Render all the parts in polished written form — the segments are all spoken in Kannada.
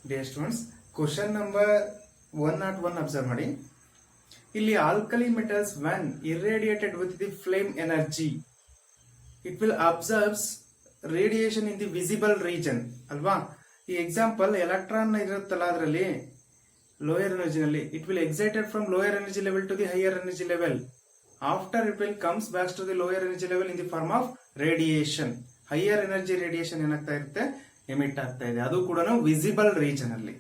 Dear students, question number 101 observe ಮಾಡಿ. ಇಲ್ಲಿ alkali metals when irradiated with the flame energy, it will absorbs radiation in the visible region ಅಲ್ವಾ. ಈ ಎಕ್ಸಾಂಪಲ್ ಎಲೆಕ್ಟ್ರಾನ್ ಇರುತ್ತಲ್ಲ ಅದರಲ್ಲಿ ಲೋಯರ್ ಎನರ್ಜಿ ನಲ್ಲಿ it will excited from lower energy level to the higher energy level. After it will comes back to the lower energy level in the form of radiation. Higher energy radiation ಏನಾಗ್ತಾ ಇರುತ್ತೆ, ಎಮಿಟ್ ಆಗ್ತಾ ಇದೆ, ಅದು ಕೂಡ ವಿಸಿಬಲ್ ರೀಜನ್ ಅಲ್ಲಿ.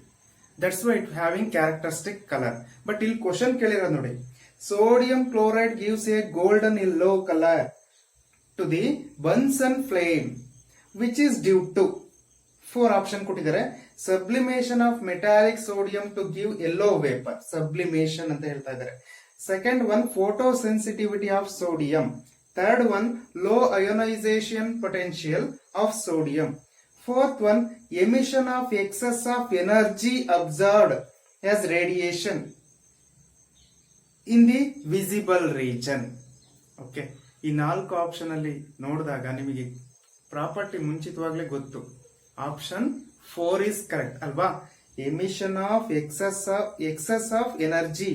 That's why it having characteristic colour. But ಇಲ್ಲಿ ಕ್ವಶನ್ ಕೇಳಿರೋದು ನೋಡಿ, sodium chloride gives a golden yellow colour to the Bunsen flame which is due to 4 option ಕೊಟ್ಟಿದ್ದಾರೆ. Sublimation of metallic sodium to give yellow vapour, sublimation ಅಂತ ಹೇಳ್ತಾ ಇದ್ದಾರೆ. Second one, photosensitivity of sodium. Third one, low ionisation potential of sodium. Fourth one, emission of excess of energy absorbed as radiation in the visible region. Okay, ಈ 4 ಆಪ್ಷನ್ ಅಲ್ಲಿ ನೋಡಿದಾಗ ನಿಮಗೆ ಪ್ರಾಪರ್ಟಿ ಮುಂಚಿತವಾಗ್ಲೇ ಗೊತ್ತು. ಆಪ್ಷನ್ 4 ಇಸ್ ಕರೆಕ್ಟ್ ಅಲ್ವಾ. Emission of excess of energy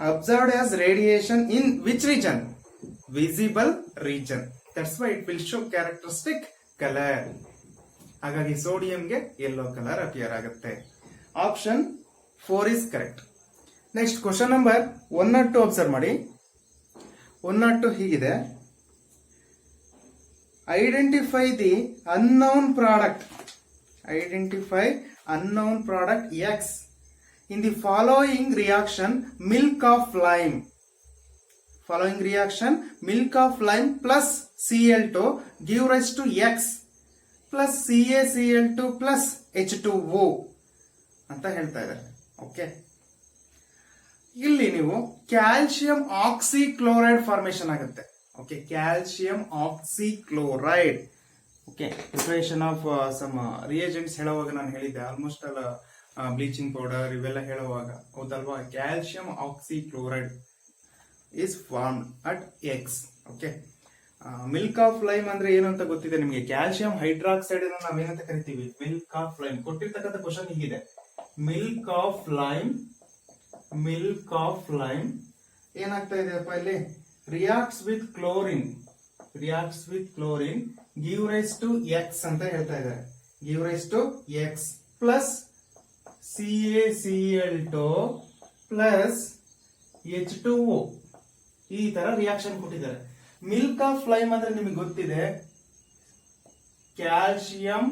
observed as radiation in which region? Visible region. That's why it will show characteristic colour. ಹಾಗಾಗಿ ಸೋಡಿಯಂಗೆ ಯೆಲ್ಲೋ ಕಲರ್ ಅಪಿಯರ್ ಆಗುತ್ತೆ. Option 4 is correct. Next question number 102 observe ಮಾಡಿ. 102 ಹೀಗಿದೆ, identify the unknown product. Identify unknown product X in the following reaction milk of lime. Following reaction milk of lime plus Cl2 give rise to X plus CaCl2 plus H2O ಅಂತ ಹೇಳ್ತಾ ಇದ್ದಾರೆ. ಓಕೆ, ಇಲ್ಲಿ ನೀವು ಕ್ಯಾಲ್ಸಿಯಂ ಆಕ್ಸಿಕ್ಲೋರೈಡ್ ಫಾರ್ಮೇಶನ್ ಆಗುತ್ತೆ. Okay, calcium oxychloride. Okay, preparation of some reagents ಹೇಳುವಾಗ ನಾನು ಹೇಳಿದ್ದೆ, ಆಲ್ಮೋಸ್ಟ್ ಅಲ್ಲ ಬ್ಲೀಚಿಂಗ್ ಪೌಡರ್ ಇವೆಲ್ಲ ಹೇಳುವಾಗ, ಹೌದಲ್ವಾ. Calcium oxychloride is formed at X. Okay, milk of lime ಅಂದ್ರೆ ಏನು ಅಂತ ಗೊತ್ತಿದೆ ನಿಮಗೆ. ಕ್ಯಾಲ್ಸಿಯಂ ಹೈಡ್ರಾಕ್ಸೈಡ್ ಅನ್ನು ನಾವೇನಂತ ಕರಿತೀವಿ? Milk of lime. ಕೊಟ್ಟಿರ್ತಕ್ಕಂಥ ಕ್ವಶನ್ ಹೀಗಿದೆ, ಮಿಲ್ಕ್ ಆಫ್ ಲೈಮ್ ಏನಾಗ್ತಾ ಇದೆಯಪ್ಪ ಇಲ್ಲಿ? Reacts with chlorine give rise to X ಅಂತ ಹೇಳ್ತಾ ಇದ್ದಾರೆ. Give rise to X plus CaCl2 plus H2O. ಈ ತರ ರಿಯಾಕ್ಷನ್ ಕೊಟ್ಟಿದ್ದಾರೆ. ಮಿಲ್ಕ್ ಆಫ್ ಲೈಮ್ ಅಂದ್ರೆ ನಿಮಗೆ ಗೊತ್ತಿದೆ, calcium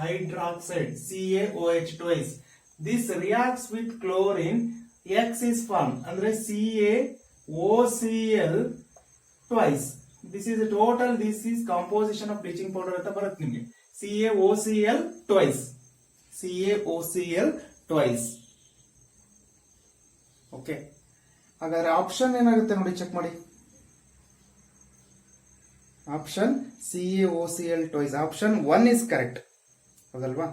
hydroxide CaOH twice. This reacts with chlorine, X is formed ಅಂದ್ರೆ CaOCl twice. This is a total, this is composition of bleaching powder ಅಂತ ಬರುತ್ತೆ ನಿಮಗೆ. CaOCl twice. ಓಕೆ, ಹಾಗಾದ್ರೆ ಆಪ್ಷನ್ ಏನಾಗುತ್ತೆ ನೋಡಿ, ಚೆಕ್ ಮಾಡಿ. Option CaOCl twice. Option 1 is correct, ಹೌದಲ್ವಾ.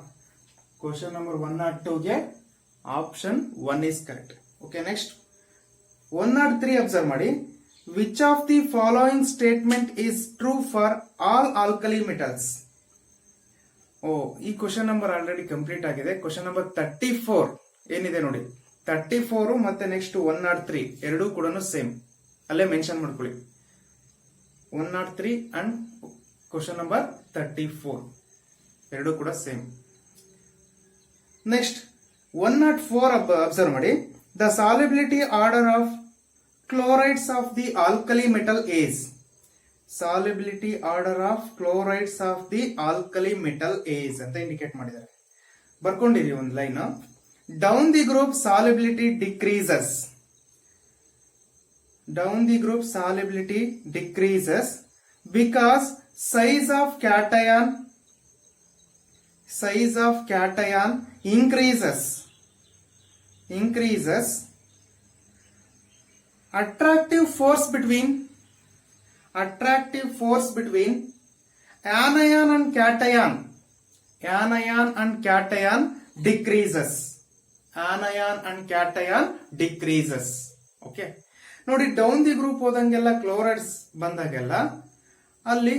ಕ್ವಶನ್ ನಂಬರ್ 102ಗೆ option 1 is correct. Okay, next 103 observe ಮಾಡಿ. Which of the following statement is true for all alkali metals? ಈ ಕ್ವಶನ್ ನಂಬರ್ ಆಲ್ರೆಡಿ ಕಂಪ್ಲೀಟ್ ಆಗಿದೆ. ಕ್ವಶನ್ ನಂಬರ್ 34 ಏನಿದೆ ನೋಡಿ, 34 ಮತ್ತೆ ನೆಕ್ಸ್ಟ್ 103 ಎರಡೂ ಕೂಡ ಸೇಮ್, ಅಲ್ಲೇ ಮೆನ್ಷನ್ ಮಾಡ್ಕೊಳ್ಳಿ. 103 ಅಂಡ್ ಕ್ವಶನ್ ನಂಬರ್ 34 ಎರಡು ಕೂಡ ಸೇಮ್. ನೆಕ್ಸ್ಟ್ 104 ಅಬ್ಸರ್ವ್ ಮಾಡಿ. The solubility order of chlorides of the alkali metals. Solubility order of chlorides of the alkali metals ಅಂತ ಇಂಡಿಕೇಟ್ ಮಾಡಿದ್ದಾರೆ. ಬರ್ಕೊಂಡಿರಿ ಒಂದು line. Down the group solubility decreases. Down the group solubility decreases because size of cation increases. Attractive force between anion and cation decreases. Okay, ನೋಡಿ, ಡೌನ್ ದಿ ಗ್ರೂಪ್ ಹೋದಂಗೆಲ್ಲ ಕ್ಲೋರೈಡ್ಸ್ ಬಂದಾಗೆಲ್ಲ ಅಲ್ಲಿ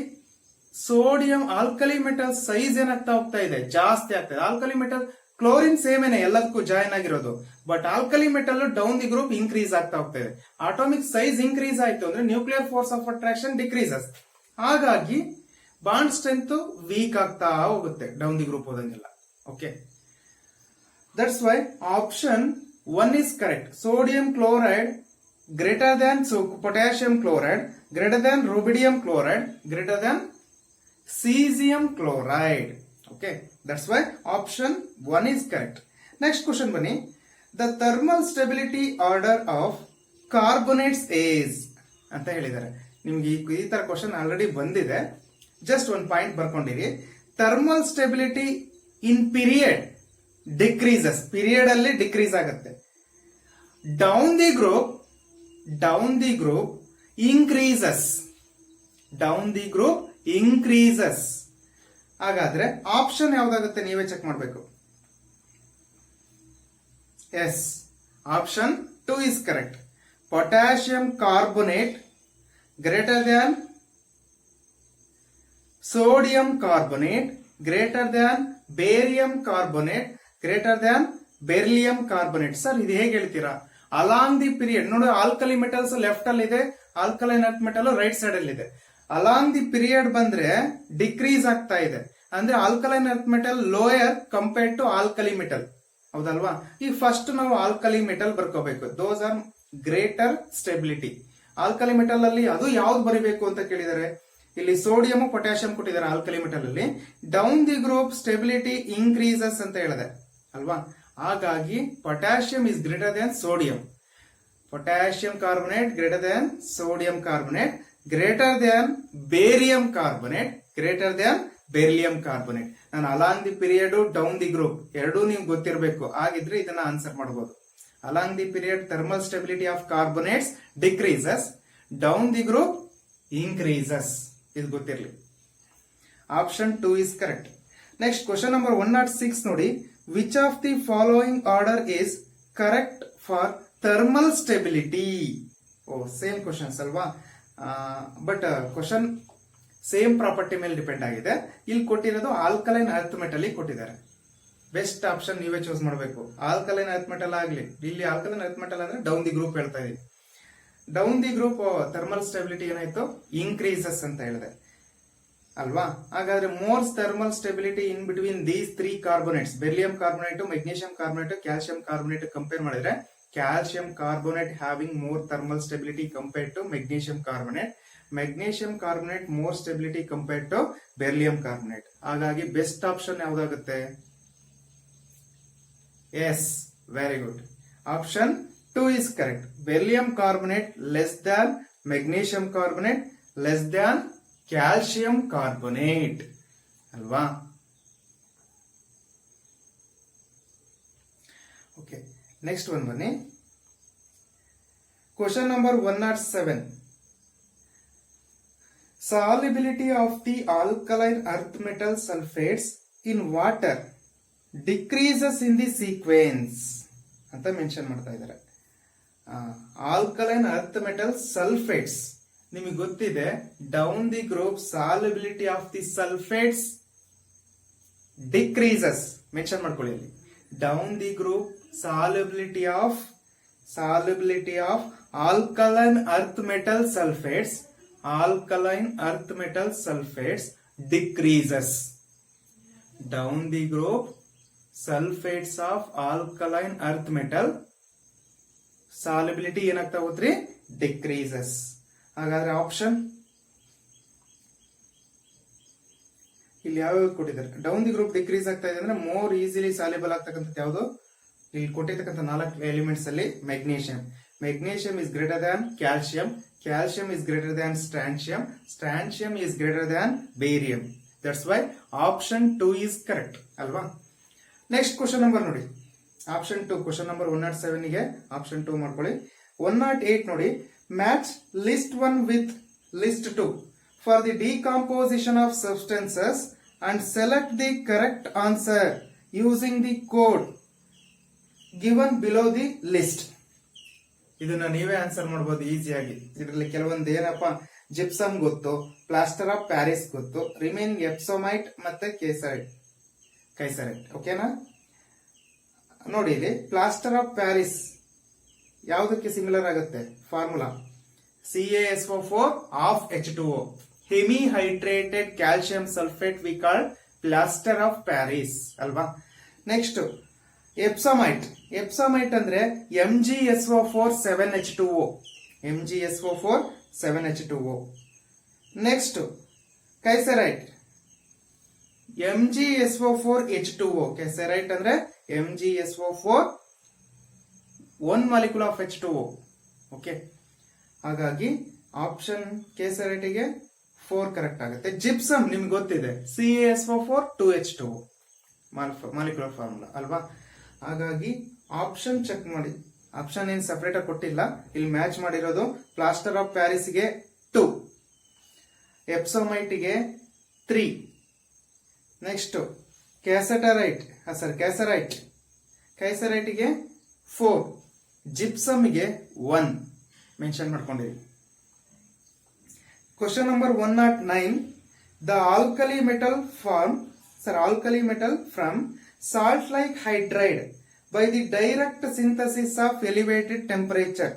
ಸೋಡಿಯಂ ಆಲ್ಕಲಿ ಮೆಟಲ್ ಸೈಜ್ ಏನಾಗ್ತಾ ಹೋಗ್ತಾ ಇದೆ, ಜಾಸ್ತಿ ಆಗ್ತಾ ಇದೆ. ಆಲ್ಕಲಿ ಮೆಟಲ್ ಕ್ಲೋರಿನ್ ಸೇಮೇನೆ ಎಲ್ಲದಕ್ಕೂ ಜಾಯಿನ್ ಆಗಿರೋದು, but alkali metal down the group increase ಆಗ್ತಾ ಹೋಗ್ತಾ ಇದೆ. ಆಟೋಮಿಕ್ ಸೈಜ್ ಇನ್ಕ್ರೀಸ್ ಆಯ್ತು ಅಂದ್ರೆ nuclear force of attraction decreases. ಹಾಗಾಗಿ ಬಾಂಡ್ ಸ್ಟ್ರೆಂತ್ ವೀಕ್ ಆಗ್ತಾ ಹೋಗುತ್ತೆ ಡೌನ್ ದಿ ಗ್ರೂಪ್ ಹೋದಂಗೆಲ್ಲ. Okay, that's why option 1 is correct. Sodium chloride greater than potassium chloride greater than rubidium chloride greater than cesium chloride. Okay, that's why option 1 is correct. Next question bani, the thermal stability order of carbonates is ಅಂತ ಹೇಳಿದ್ದಾರೆ. ನಿಮ್ಗೆ ಈ ತರ ಕ್ವಶನ್ ಆಲ್ರೆಡಿ ಬಂದಿದೆ, ಜಸ್ಟ್ ಒಂದು ಪಾಯಿಂಟ್ ಬರ್ಕೊಂಡಿರಿ. Thermal stability in period decreases, period ಅಲ್ಲಿ ಡಿಕ್ರೀಸ್ ಆಗುತ್ತೆ. Down the group increases, down the group increases. ಹಾಗಾದ್ರೆ ಆಪ್ಷನ್ ಯಾವ್ದಾಗುತ್ತೆ ನೀವೇ ಚೆಕ್ ಮಾಡಬೇಕು. Yes, option 2 is correct. Potassium carbonate greater than sodium carbonate greater than barium carbonate greater than beryllium carbonate. Sir ಇದು ಹೇಗೆ ಹೇಳ್ತೀರಾ? ಅಲಾಂಗ್ ದಿ ಪೀರಿಯಡ್ ನೋಡಿ, ಆಲ್ಕಲಿ ಮೆಟಲ್ಸ್ ಲೆಫ್ಟ್ ಅಲ್ಲಿ ಇದೆ, alkaline earth metal right side ಅಲ್ಲಿ ಇದೆ. ಅಲಾಂಗ್ ದಿ ಪೀರಿಯಡ್ ಬಂದ್ರೆ ಡಿಕ್ರೀಸ್ ಆಗ್ತಾ ಇದೆ ಅಂದ್ರೆ alkaline earth metal lower compared to alkali metal, ಹೌದಲ್ವಾ? ಈಗ ಫಸ್ಟ್ ನಾವು ಆಲ್ಕಲಿ ಮೆಟಲ್ ಬರ್ಕೋಬೇಕು. Those are greater stability. Alkali metal ಅಲ್ಲಿ ಅದು ಯಾವ್ದು ಬರಿಬೇಕು ಅಂತ ಕೇಳಿದರೆ, ಇಲ್ಲಿ ಸೋಡಿಯಂ ಪೊಟ್ಯಾಷಿಯಂ ಕೊಟ್ಟಿದ್ದಾರೆ ಆಲ್ಕಲಿ ಮೆಟಲ್ ಅಲ್ಲಿ. Down the group stability increases ಅಂತ ಹೇಳಿದೆ ಅಲ್ವಾ? ಹಾಗಾಗಿ potassium is greater than sodium. Potassium carbonate greater than sodium carbonate greater than barium carbonate greater than beryllium carbonate. ನಾನು along the period down the group ಎರಡೂ ನಿಮ್ಗೆ ಗೊತ್ತಿರಬೇಕು, ಆಗಿದ್ರೆ ಇದನ್ನ ಆನ್ಸರ್ ಮಾಡಬಹುದು. Along the period thermal stability of carbonates decreases, down the group increases. ಇದು ಗೊತ್ತಿರಲಿ. Option 2 is correct. Next question number 106 ನೋಡಿ. Which of the following order is correct for thermal stability? Oh, same questions ಅಲ್ವಾ? ಬಟ್ ಕ್ವಶನ್ ಸೇಮ್ ಪ್ರಾಪರ್ಟಿ ಮೇಲೆ ಡಿಪೆಂಡ್ ಆಗಿದೆ. ಇಲ್ಲಿ ಕೊಟ್ಟಿರೋದು ಆಲ್ಕಲೈನ್ ಅರ್ತ್ ಮೆಟಲ್ ಕೊಟ್ಟಿದ್ದಾರೆ. ಬೆಸ್ಟ್ ಆಪ್ಷನ್ ನೀವೇ ಚೂಸ್ ಮಾಡಬೇಕು. ಆಲ್ಕಲೈನ್ ಅರ್ತ್ ಮೆಟಲ್ ಆಗಲಿ, ಇಲ್ಲಿ ಆಲ್ಕಲೈನ್ ಅರ್ತ್ ಮೆಟಲ್ ಅಂದ್ರೆ ಡೌನ್ ದಿ ಗ್ರೂಪ್ ಹೇಳ್ತಾ ಇದೀನಿ. Down the group thermal stability ಏನಾಯ್ತು? ಇನ್ಕ್ರೀಸಸ್ ಅಂತ ಹೇಳಿದೆ ಅಲ್ವಾ? ಹಾಗಾದ್ರೆ more thermal stability in between these 3 carbonates, beryllium carbonate, magnesium carbonate, calcium carbonate compare ಮಾಡಿದ್ರೆ calcium carbonate having more thermal stability compared to magnesium carbonate. Magnesium carbonate more stability compared to beryllium carbonate. ಹಾಗಾಗಿ ಬೆಸ್ಟ್ ಆಪ್ಷನ್ ಯಾವ್ದಾಗುತ್ತೆ? Yes, very good. Option 2 is correct. Beryllium carbonate less than magnesium carbonate less than calcium carbonate. Alva? Okay. Next one bani. Question number 107. Solubility of the alkaline earth metal sulfates in water decreases in the sequence. ಅಂತ ಮೆನ್ಷನ್ ಮಾಡ್ತಾ ಇದ್ದಾರೆ. ಆಲ್ಕಲೈನ್ ಅರ್ತ್ ಮೆಟಲ್ ಸಲ್ಫೇಟ್ಸ್ ನಿಮಗೆ ಗೊತ್ತಿದೆ. Down the group solubility of the sulphates decreases. Mention ಮಾಡ್ಕೊಳ್ಳಿ ಅಲ್ಲಿ. Down the group solubility of alkaline earth metal sulphates, alkaline earth metal sulphates decreases. Down the group sulphates of alkaline earth metal solubility ಏನಾಗ್ತಾ ಹೋಗ್ರಿ? ಡಿಕ್ರೀಸಸ್. ಹಾಗಾದ್ರೆ ಆಪ್ಷನ್ ಇಲ್ಲಿ ಯಾವ ಕೊಟ್ಟಿದ್ದಾರೆ? ಡೌನ್ ದಿ ಗ್ರೂಪ್ ಡಿಕ್ರೀಸ್ ಆಗ್ತಾ ಇದೆ ಅಂದ್ರೆ ಮೋರ್ ಈಸಿಲಿ ಸಾಲ್ಯುಬಲ್ ಆಗ್ತಕ್ಕಂಥ ಯಾವುದು? ಇಲ್ಲಿ ಕೊಟ್ಟಿರ್ತಕ್ಕಂಥ 4 ಎಲಿಮೆಂಟ್ಸ್ ಅಲ್ಲಿ magnesium. Magnesium is greater than calcium, calcium is greater than strontium, strontium is greater than barium. That's why option 2 is correct ಅಲ್ವಾ? ನೆಕ್ಸ್ಟ್ ಕ್ವಶನ್ ನಂಬರ್ ನೋಡಿ. ಆಪ್ಷನ್ 2 ಕ್ವಶನ್ ನಂಬರ್ 107 ಗೆ ಆಪ್ಷನ್ 2 ಮಾಡ್ಕೊಳ್ಳಿ. 108 ನೋಡಿ. Match list 1 with list 2 for the decomposition of substances and select the correct answer using the code given below the list. ಇದನ್ನ ನೀವೇ ಆನ್ಸರ್ ಮಾಡಬಹುದು ಈಸಿಯಾಗಿ. ಇದರಲ್ಲಿ ಕೆಲವೊಂದು ಏನಪ್ಪ, ಜಿಪ್ಸಮ್ ಗೊತ್ತು, ಪ್ಲಾಸ್ಟರ್ ಆಫ್ ಪ್ಯಾರಿಸ್ ಗೊತ್ತು, ರಿಮೈನ್ ಎಪ್ಸೋಮೈಟ್ ಮತ್ತೆ ಕೈಸರೈಟ್. ಓಕೆನಾ? ನೋಡಿ ಇಲ್ಲಿ ಪ್ಲಾಸ್ಟರ್ ಆಫ್ ಪ್ಯಾರಿಸ್ ಯಾವುದಕ್ಕೆ ಸಿಮಿಲರ್ ಆಗುತ್ತೆ formula CaSO4 of H2O. Hemihydrated calcium sulfate we call plaster of Paris ಅಲ್ವಾ. ನೆಕ್ಸ್ಟ್ ಎಪ್ಸಮೈಟ್ ಅಂದ್ರೆ MgSO4 7H2O. MgSO4 7H2O. Next ಕೈಸರೈಟ್ MgSO4 H2O. ಕೈಸರೈಟ್ ಅಂದ್ರೆ MgSO4 1 molecule of H2O. Okay, ಹಾಗಾಗಿ ಆಪ್ಷನ್ ಕೇಸರೈಟಿಗೆ 4 ಕರೆಕ್ಟ್ ಆಗುತ್ತೆ. ಜಿಪ್ಸಮ್ ನಿಮ್ಗೆ ಗೊತ್ತಿದೆ CaSO4 2H2O ಮಾಲಿಕ್ಯುಲರ್ ಫಾರ್ಮುಲಾ ಅಲ್ವಾ. ಹಾಗಾಗಿ ಆಪ್ಷನ್ ಚೆಕ್ ಮಾಡಿ. ಆಪ್ಷನ್ ಏನ್ ಸಪರೇಟ್ ಆಗಿ ಕೊಟ್ಟಿಲ್ಲ, ಇಲ್ಲಿ ಮ್ಯಾಚ್ ಮಾಡಿರೋದು ಪ್ಲಾಸ್ಟರ್ ಆಫ್ ಪ್ಯಾರಿಸ್ಗೆ 2, ಎಪ್ಸೋಮೈಟ್ಗೆ 3, ನೆಕ್ಸ್ಟ್ ಕ್ಯಾಸರೈಟ್ಗೆ 4, ಜಿಪ್ಸಮ್ಗೆ 1 ಮೆನ್ಷನ್ ಮಾಡ್ಕೊಂಡಿರಿ. Question number 109. The alkali metal from salt like hydride by the direct synthesis of elevated temperature.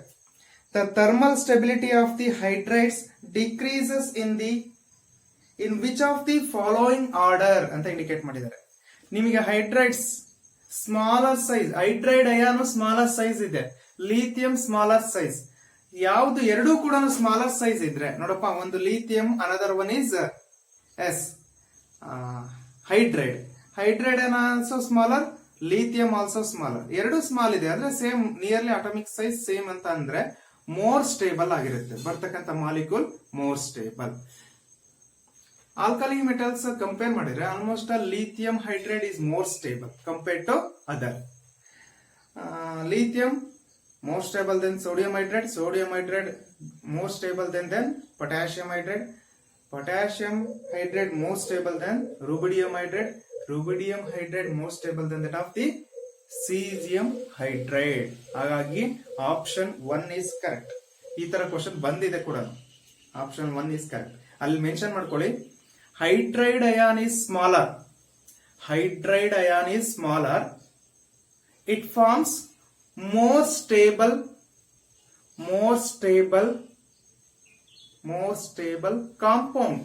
The thermal stability of the hydrides decreases in which of the following order ಅಂತ ಇಂಡಿಕೇಟ್ ಮಾಡಿದ್ದಾರೆ. ನಿಮಗೆ hydrides smaller size, hydride ion smaller size ಇದೆ, ಲಿಥಿಯಂ ಸ್ಮಾಲರ್ ಸೈಜ್. ಯಾವುದು ಎರಡೂ ಕೂಡ ಸ್ಮಾಲರ್ ಸೈಜ್ ಇದ್ರೆ ನೋಡಪ್ಪ, ಒಂದು lithium, another one is hydride also smaller, lithium also smaller. ಎರಡು ಸ್ಮಾಲ್ ಇದೆ ಅಂದ್ರೆ same nearly atomic size same ಅಂತ ಅಂದ್ರೆ ಮೋರ್ ಸ್ಟೇಬಲ್ ಆಗಿರುತ್ತೆ, ಬರ್ತಕ್ಕಂಥ molecule more stable. Alkali metals compare ಮಾಡಿದ್ರೆ almost lithium hydride is more stable compared to other. Lithium more stable than sodium hydride more stable than potassium hydride more stable than rubidium hydride more stable than that of the cesium hydride. ಹಾಗಾಗಿ ಆಪ್ಷನ್ 1 is correct. ಈ ತರ ಕ್ವಶನ್ ಬಂದಿದೆ ಕೂಡ, ಆಪ್ಷನ್ 1 is correct. ಅಲ್ಲಿ ಮೆನ್ಷನ್ ಮಾಡ್ಕೊಳ್ಳಿ, hydride ion is smaller, it forms more stable compound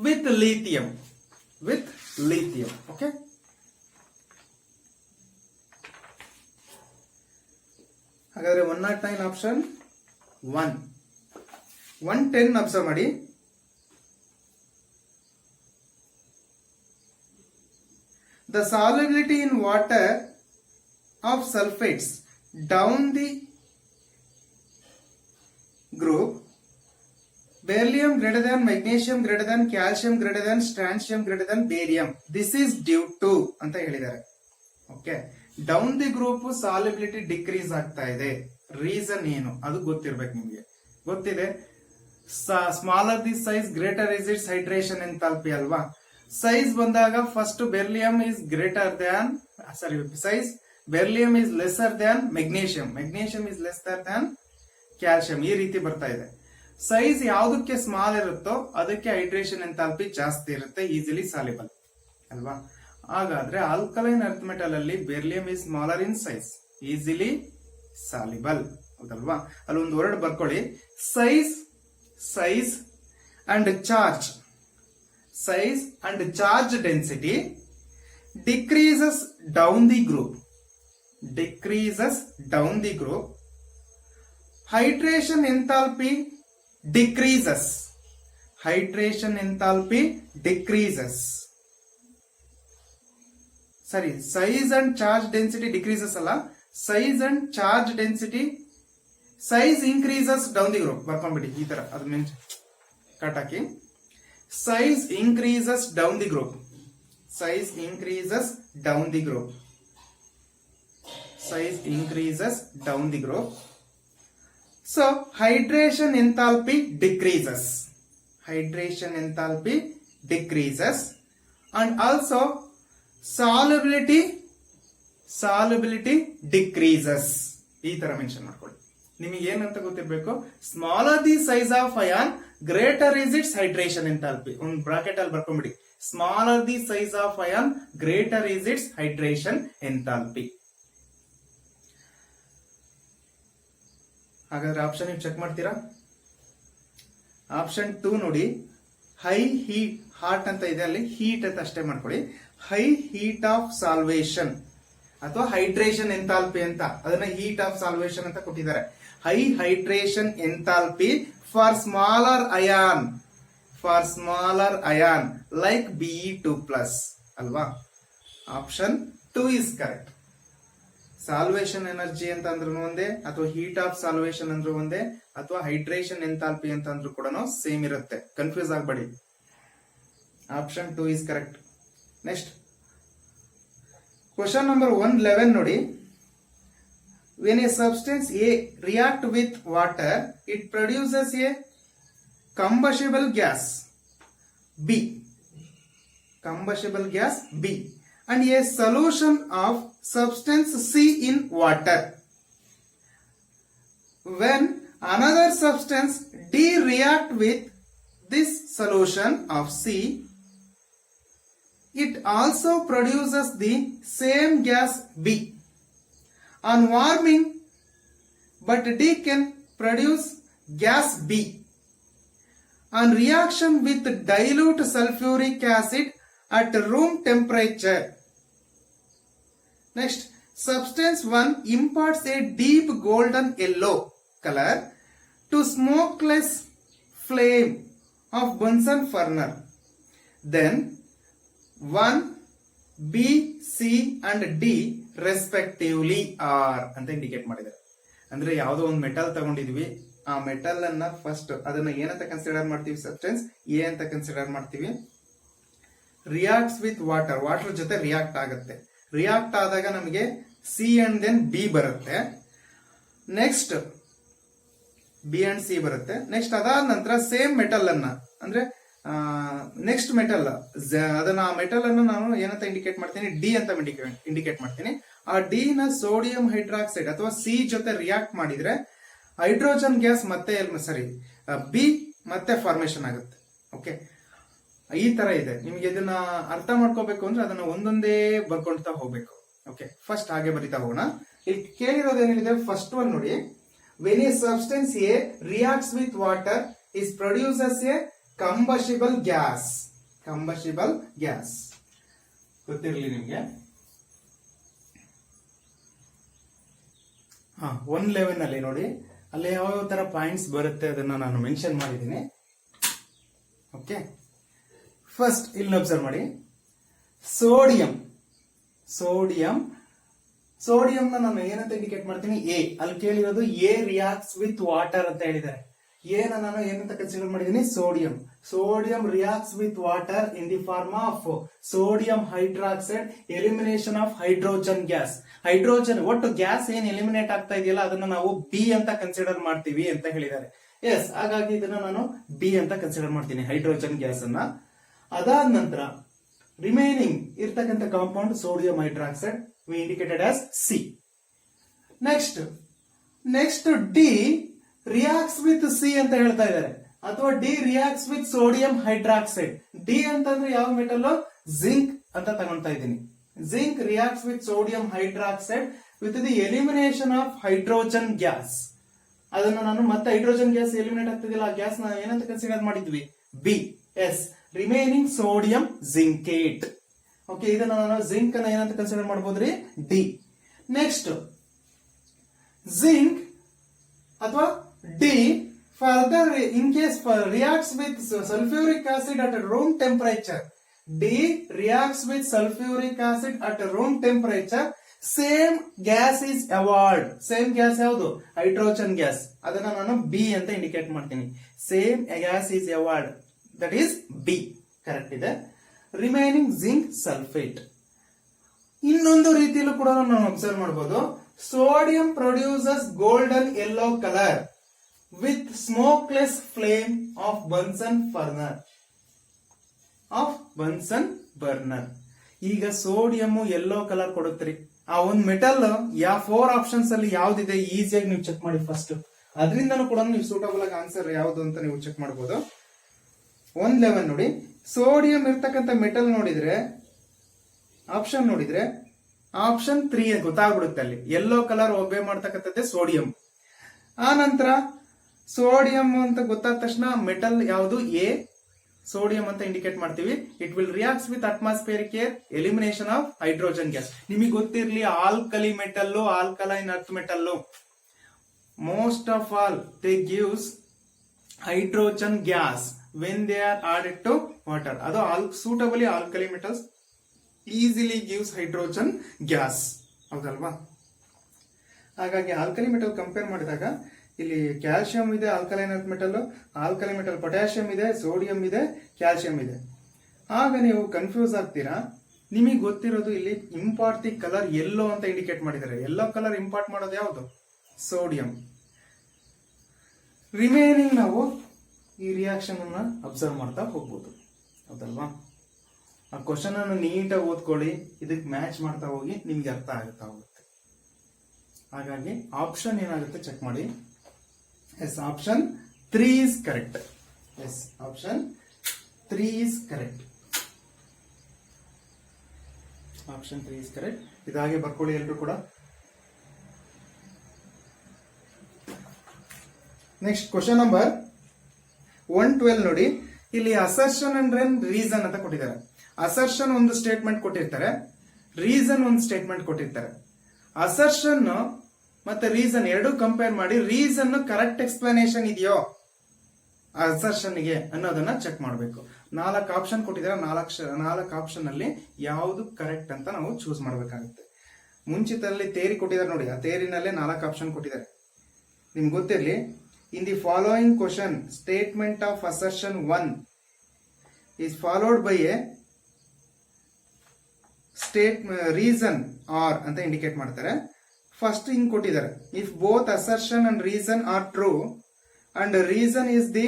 with lithium. Okay, ಹಾಗಾದ್ರೆ 109 ಆಪ್ಷನ್ 1. 110 ಅಬ್ಸರ್ವ್ ಮಾಡಿ. The solubility in water of sulfates down the group beryllium greater than magnesium greater than calcium greater than strontium greater than barium. This is due to ಅಂತ ಹೇಳಿದ್ದಾರೆ. ಓಕೆ, down the group solubility decrease ಆಗ್ತಾ ಇದೆ. ರೀಸನ್ ಏನು ಅದು ಗೊತ್ತಿರ್ಬೇಕು ನಿಮಗೆ. ಗೊತ್ತಿದೆ, smaller the size greater is its hydration enthalpy ಅಲ್ವಾ. ಸೈಜ್ ಬಂದಾಗ first beryllium is greater than beryllium is lesser than magnesium is lesser than calcium. ಈ ರೀತಿ ಬರ್ತಾ ಇದೆ. ಸೈಜ್ ಯಾವುದಕ್ಕೆ ಸ್ಮಾಲ್ ಇರುತ್ತೋ ಅದಕ್ಕೆ ಹೈಡ್ರೇಷನ್ ಎಂಥಾಲ್ಪಿ ಜಾಸ್ತಿ ಇರುತ್ತೆ, ಈಸಿಲಿ ಸಾಲಿಬಲ್ ಅಲ್ವಾ. ಹಾಗಾದ್ರೆ ಆಲ್ಕಲೈನ್ ಅರ್ತ್ ಮೆಟಲ್ ಅಲ್ಲಿ beryllium is smaller in size, easily soluble ಹೌದಲ್ವಾ. ಅಲ್ಲಿ ಒಂದು ವರ್ಡ್ ಬರ್ಕೊಳ್ಳಿ, size and charge density decreases down the group. Hydration enthalpy decreases. Sorry, size and charge density decreases ಅಲ್ಲ, size and charge density, size increases down the group. ಬರ್ಕೊಂಡ್ಬಿಡಿ ಈ ತರ, ಅದು means cut hockey. Size increases down the group. So hydration enthalpy decreases. And also solubility decreases. ಈ ತರ ಮೆನ್ಷನ್ ಮಾಡ್ಕೊಳ್ಳಿ. ನಿಮಗೆ ಏನಂತ ಗೊತ್ತಿರಬೇಕು, smaller the size of ion greater is its hydration enthalpy. ಒಂದು ಬ್ರಾಕೆಟ್ ಅಲ್ಲಿ ಬರ್ಕೊಂಡ್ಬಿಡಿ, smaller the size of ion greater is its hydration enthalpy. ಹಾಗಾದ್ರೆ ಆಪ್ಷನ್ ನೀವು ಚೆಕ್ ಮಾಡ್ತೀರಾ? ಆಪ್ಷನ್ 2 ನೋಡಿ, ಹೈ ಹೀಟ್, ಹಾಟ್ ಅಂತ ಇದೆ ಅಲ್ಲಿ, ಹೀಟ್ ಅಂತ ಅಷ್ಟೇ ಮಾಡ್ಕೊಳ್ಳಿ. ಹೈ ಹೀಟ್ ಆಫ್ ಸಾಲ್ವೇಷನ್ ಅಥವಾ ಹೈಡ್ರೇಷನ್ ಎಂಥಾಲ್ಪಿ ಅಂತ, ಅದನ್ನ ಹೀಟ್ ಆಫ್ ಸಾಲ್ವೇಷನ್ ಅಂತ ಕೊಟ್ಟಿದ್ದಾರೆ. High hydration enthalpy for smaller ion like Be2+ ಅಲ್ವಾ? Option 2 is correct. Salvation energy ಅಂತ ಅಂದ್ರೂ ಒಂದೇ, ಅಥವಾ ಹೀಟ್ ಆಫ್ ಸಾಲ್ವೇಷನ್ ಅಂದ್ರೂ ಒಂದೇ, ಅಥವಾ ಹೈಡ್ರೇಷನ್ ಎಂಥಾಲ್ಪಿ ಅಂತ ಅಂದ್ರೂ ಕೂಡ ಸೇಮ್ ಇರುತ್ತೆ, ಕನ್ಫ್ಯೂಸ್ ಆಗಬೇಡಿ. Option 2 is correct. Next question number 111 ನೋಡಿ. When a substance A react with water, it produces a combustible gas B, combustible gas B, and a solution of substance C in water. When another substance D react with this solution of C, it also produces the same gas B. On warming, but D can produce gas B. On reaction with dilute sulfuric acid at room temperature. Next, substance 1 imparts a deep golden yellow color to smokeless flame of Bunsen burner. Then 1, B, C and D respectively are ಅಂತ ಇಂಡಿಕೇಟ್ ಮಾಡಿದ್ದಾರೆ. ಅಂದ್ರೆ ಯಾವುದೋ ಒಂದು ಮೆಟಲ್ ತಗೊಂಡಿದ್ವಿ, ಆ ಮೆಟಲ್ ಅನ್ನ ಫಸ್ಟ್ ಅದನ್ನ ಏನಂತ ಕನ್ಸಿಡರ್ ಮಾಡ್ತೀವಿ? ಸಬ್ಸ್ಟೆನ್ಸ್ ಎ ಅಂತ ಕನ್ಸಿಡರ್ ಮಾಡ್ತೀವಿ. ರಿಯಾಕ್ಟ್ಸ್ ವಿತ್ ವಾಟರ್ ಜೊತೆ ರಿಯಾಕ್ಟ್ ಆಗುತ್ತೆ. ರಿಯಾಕ್ಟ್ ಆದಾಗ ನಮಗೆ ಸಿ ಅಂಡ್ ದೆನ್ ಬಿ ಬರುತ್ತೆ. ನೆಕ್ಸ್ಟ್ ಬಿ ಅಂಡ್ ಸಿ ಬರುತ್ತೆ. ನೆಕ್ಸ್ಟ್ ಅದಾದ ನಂತರ ಸೇಮ್ ಮೆಟಲ್ ಅನ್ನ, ಅಂದ್ರೆ ನೆಕ್ಸ್ಟ್ ಮೆಟಲ್ ಅದನ್ನ, ಆ ಮೆಟಲ್ ಅನ್ನು ನಾನು ಏನಂತ ಇಂಡಿಕೇಟ್ ಮಾಡ್ತೀನಿ? ಡಿ ಅಂತ ಇಂಡಿಕೇಟ್ ಮಾಡ್ತೀನಿ. ಆ ಡಿ ನ ಸೋಡಿಯಂ ಹೈಡ್ರಾಕ್ಸೈಡ್ ಅಥವಾ ಸಿ ಜೊತೆ ರಿಯಾಕ್ಟ್ ಮಾಡಿದ್ರೆ ಹೈಡ್ರೋಜನ್ ಗ್ಯಾಸ್ ಮತ್ತೆ ಬಿ ಮತ್ತೆ ಫಾರ್ಮೇಶನ್ ಆಗುತ್ತೆ. ಓಕೆ, ಈ ತರ ಇದೆ. ನಿಮ್ಗೆ ಇದನ್ನ ಅರ್ಥ ಮಾಡ್ಕೋಬೇಕು ಅಂದ್ರೆ ಅದನ್ನ ಒಂದೊಂದೇ ಬರ್ಕೊಳ್ತಾ ಹೋಗ್ಬೇಕು. ಓಕೆ, ಫಸ್ಟ್ ಹಾಗೆ ಬರಿತಾ ಹೋಗೋಣ. ಇಲ್ಲಿ ಕೇಳಿರೋದು ಏನಿದೆ? ಫಸ್ಟ್ ಒನ್ ನೋಡಿ, when a substance A reacts with water is produces a combustible gas. ಗೊತ್ತಿರಲಿ ನಿಮ್ಗೆ. 111 ಅಲ್ಲಿ ನೋಡಿ, ಅಲ್ಲಿ ಯಾವ ತರ ಪಾಯಿಂಟ್ಸ್ ಬರುತ್ತೆ ಅದನ್ನ ನಾನು ಮೆನ್ಷನ್ ಮಾಡಿದ್ದೀನಿ. ಓಕೆ, ಫಸ್ಟ್ ಇಲ್ಲಿ ಅಬ್ಸರ್ವ್ ಮಾಡಿ, ಸೋಡಿಯಂ ನಾನು ಏನಂತ ಇಂಡಿಕೇಟ್ ಮಾಡ್ತೀನಿ? ಎ. ಅಲ್ಲಿ ಕೇಳಿರೋದು ಎ ರಿಯಾಕ್ಟ್ಸ್ ವಿತ್ ವಾಟರ್ ಅಂತ ಹೇಳಿದ್ದಾರೆ. ಎನ ನಾನು ಏನಂತ ಕನ್ಸಿಡರ್ ಮಾಡಿದ್ದೀನಿ? Sodium reacts with water in the form of sodium hydroxide, elimination of hydrogen gas. Hydrogen ಒಟ್ಟು ಗ್ಯಾಸ್ ಏನ್ ಎಲಿಮಿನೇಟ್ ಆಗ್ತಾ ಇದೆಯಲ್ಲ ಅದನ್ನ ನಾವು ಬಿ ಅಂತ ಕನ್ಸಿಡರ್ ಮಾಡ್ತೀವಿ ಅಂತ ಹೇಳಿದ್ದಾರೆ. ಎಸ್, ಹಾಗಾಗಿ ಇದನ್ನ ನಾನು ಬಿ ಅಂತ ಕನ್ಸಿಡರ್ ಮಾಡ್ತೀನಿ, ಹೈಡ್ರೋಜನ್ ಗ್ಯಾಸ್ ಅನ್ನ. ಅದಾದ ನಂತರ ರಿಮೈನಿಂಗ್ ಇರ್ತಕ್ಕಂಥ compound sodium hydroxide we indicated as C. Next D reacts with C ಅಂತ ಹೇಳ್ತಾ ಇದ್ದಾರೆ, ಅಥವಾ D reacts with sodium hydroxide. D ಅಂತಂದ್ರೆ ಯಾವ ಮೆಟಲ್? ಜಿಂಕ್ ಅಂತ ತಗೊಳ್ತಾ ಇದ್ದೀನಿ. Zinc reacts with sodium hydroxide with the elimination of hydrogen gas. ಅದನ್ನ ನಾನು ಮತ್ತೆ ಹೈಡ್ರೋಜನ್ ಗ್ಯಾಸ್ ಎಲಿಮಿನೇಟ್ ಆಗ್ತಿದಿಲ್ಲ, ಆ ಗ್ಯಾಸ್ ನ ಏನಂತ ಕನ್ಸಿಡರ್ ಮಾಡಿದ್ವಿ? B. Yes, remaining sodium zincate. Okay, ಇದನ್ನ ನಾನು ಜಿಂಕ್ ಅನ್ನ ಏನಂತ ಕನ್ಸಿಡರ್ ಮಾಡಬಹುದ್ರಿ? ಡಿ. ನೆಕ್ಸ್ಟ್ ಜಿಂಕ್ ಅಥವಾ D further in case reacts with sulphuric acid at room temperature. D reacts with sulphuric acid at room temperature. Same gas is award. Same gas ಯಾವುದು? Hydrogen gas. ಅದನ್ನ ನಾನು ಬಿ ಅಂತ ಇಂಡಿಕೇಟ್ ಮಾಡ್ತೀನಿ. Same gas is award, that is B. Correct ಇದೆ. Remaining zinc sulphate. ಇನ್ನೊಂದು ರೀತಿಯಲ್ಲೂ ಕೂಡ ನಾವು ಅಬ್ಸರ್ವ್ ಮಾಡಬಹುದು. Sodium produces golden yellow colour with smokeless flame of Bunsen burner. ಈಗ ಸೋಡಿಯಂ ಯೆಲ್ಲೋ ಕಲರ್ ಕೊಡುತ್ತೀರಿ. ಆ ಒಂದು ಮೆಟಲ್ ಯಾವ 4 ಆಪ್ಷನ್ಸ್ ಅಲ್ಲಿ ಯಾವ್ದಿದೆ ಈಸಿಯಾಗಿ ನೀವು ಚೆಕ್ ಮಾಡಿ ಫಸ್ಟ್. ಅದರಿಂದನೂ ಕೂಡ ನೀವು ಸೂಟಬಲ್ ಆಗಿ ಆನ್ಸರ್ ಯಾವ್ದು ಅಂತ ನೀವು ಚೆಕ್ ಮಾಡಬಹುದು. 111 ನೋಡಿ, ಸೋಡಿಯಂ ಇರ್ತಕ್ಕಂಥ ಮೆಟಲ್ ನೋಡಿದ್ರೆ ಆಪ್ಷನ್ ನೋಡಿದ್ರೆ ಆಪ್ಷನ್ 3 ಗೊತ್ತಾಗ್ಬಿಡುತ್ತೆ. ಅಲ್ಲಿ ಯೆಲ್ಲೋ ಕಲರ್ ಒಬ್ಬೆ ಮಾಡ್ತಕ್ಕಂಥದ್ದೇ ಸೋಡಿಯಂ. ಆ ನಂತರ ಸೋಡಿಯಂ ಅಂತ ಗೊತ್ತಾದ ತಕ್ಷಣ ಮೆಟಲ್ ಯಾವುದು ಎ, ಸೋಡಿಯಂ ಅಂತ ಇಂಡಿಕೇಟ್ ಮಾಡ್ತೀವಿ. It will reacts with atmospheric air, elimination of hydrogen gas. ನಿಮಗೆ ಗೊತ್ತಿರಲಿ alkali metal, alkaline earth metal, most of all they gives hydrogen gas when they are added to water. ಅದು suitably alkali metals easily gives hydrogen gas, ಹೌದಲ್ವಾ? ಹಾಗಾಗಿ ಆಲ್ಕಲಿ ಮೆಟಲ್ ಕಂಪೇರ್ ಮಾಡಿದಾಗ ಇಲ್ಲಿ ಕ್ಯಾಲ್ಸಿಯಂ ಇದೆ, alkaline earth metal, alkali metal potassium ಇದೆ, ಸೋಡಿಯಂ ಇದೆ, ಕ್ಯಾಲ್ಸಿಯಂ ಇದೆ. ಆಗ ನೀವು ಕನ್ಫ್ಯೂಸ್ ಆಗ್ತೀರಾ. ನಿಮಗೆ ಗೊತ್ತಿರೋದು ಇಲ್ಲಿ ಇಂಪಾರ್ಟ್ ದಿ ಕಲರ್ ಯೆಲ್ಲೋ ಅಂತ ಇಂಡಿಕೇಟ್ ಮಾಡಿದ್ದಾರೆ. ಯೆಲ್ಲೋ ಕಲರ್ ಇಂಪಾರ್ಟ್ ಮಾಡೋದು ಯಾವುದು? ಸೋಡಿಯಂ. ರಿಮೈನಿಂಗ್ ನಾವು ಈ ರಿಯಾಕ್ಷನ್ ಅನ್ನ ಅಬ್ಸರ್ವ್ ಮಾಡ್ತಾ ಹೋಗ್ಬೋದು, ಹೌದಲ್ವಾ? ಆ ಕ್ವಶನ್ ಅನ್ನು ನೀಟಾಗಿ ಓದ್ಕೊಳ್ಳಿ, ಇದಕ್ಕೆ ಮ್ಯಾಚ್ ಮಾಡ್ತಾ ಹೋಗಿ ನಿಮ್ಗೆ ಅರ್ಥ ಆಗುತ್ತಾ ಹೋಗುತ್ತೆ. ಹಾಗಾಗಿ ಆಪ್ಷನ್ ಏನಾಗುತ್ತೆ ಚೆಕ್ ಮಾಡಿ. Yes, option 3 is correct. Yes, option 3 is correct. Option 3 is correct. ಇದಾಗೆ ಬರ್ಕೊಳ್ಳಿ ಎಲ್ರು ಕೂಡ. ನೆಕ್ಸ್ಟ್ ಕ್ವಶನ್ ನಂಬರ್ 112 ನೋಡಿ. ಇಲ್ಲಿ ಅಸರ್ಷನ್ ಅಂಡ್ ರೀಸನ್ ಅಂತ ಕೊಟ್ಟಿದ್ದಾರೆ. ಅಸರ್ಷನ್ ಒಂದು ಸ್ಟೇಟ್ಮೆಂಟ್ ಕೊಟ್ಟಿರ್ತಾರೆ, ರೀಸನ್ ಒಂದು ಸ್ಟೇಟ್ಮೆಂಟ್ ಕೊಟ್ಟಿರ್ತಾರೆ. ಅಸರ್ಷನ್ ಮತ್ತೆ ರೀಸನ್ ಎರಡು ಕಂಪೇರ್ ಮಾಡಿ ರೀಸನ್ ಕರೆಕ್ಟ್ ಎಕ್ಸ್ಪ್ಲನೇಷನ್ ಇದೆಯೋ ಅಸರ್ಷನ್ ಗೆ ಅನ್ನೋದನ್ನ ಚೆಕ್ ಮಾಡಬೇಕು. 4 ಆಪ್ಷನ್ ಕೊಟ್ಟಿದ್ದಾರೆ. 4 ಆಪ್ಷನ್ ಅಲ್ಲಿ ಯಾವುದು ಕರೆಕ್ಟ್ ಅಂತ ನಾವು ಚೂಸ್ ಮಾಡಬೇಕಾಗುತ್ತೆ. ಮುಂಚಿತದಲ್ಲಿ ತೇರಿ ಕೊಟ್ಟಿದ್ದಾರೆ ನೋಡಿ, ಆ ತೇರಿನಲ್ಲೇ 4 ಆಪ್ಷನ್ ಕೊಟ್ಟಿದ್ದಾರೆ. ನಿಮ್ಗೆ ಗೊತ್ತಿರಲಿ, in the following question statement of assertion 1 is followed by a reason R ಅಂತ ಇಂಡಿಕೇಟ್ ಮಾಡ್ತಾರೆ. ಫಸ್ಟ್ ಹಿಂಗ್ ಕೊಟ್ಟಿದ್ದಾರೆ, if both assertion and reason are true and reason is the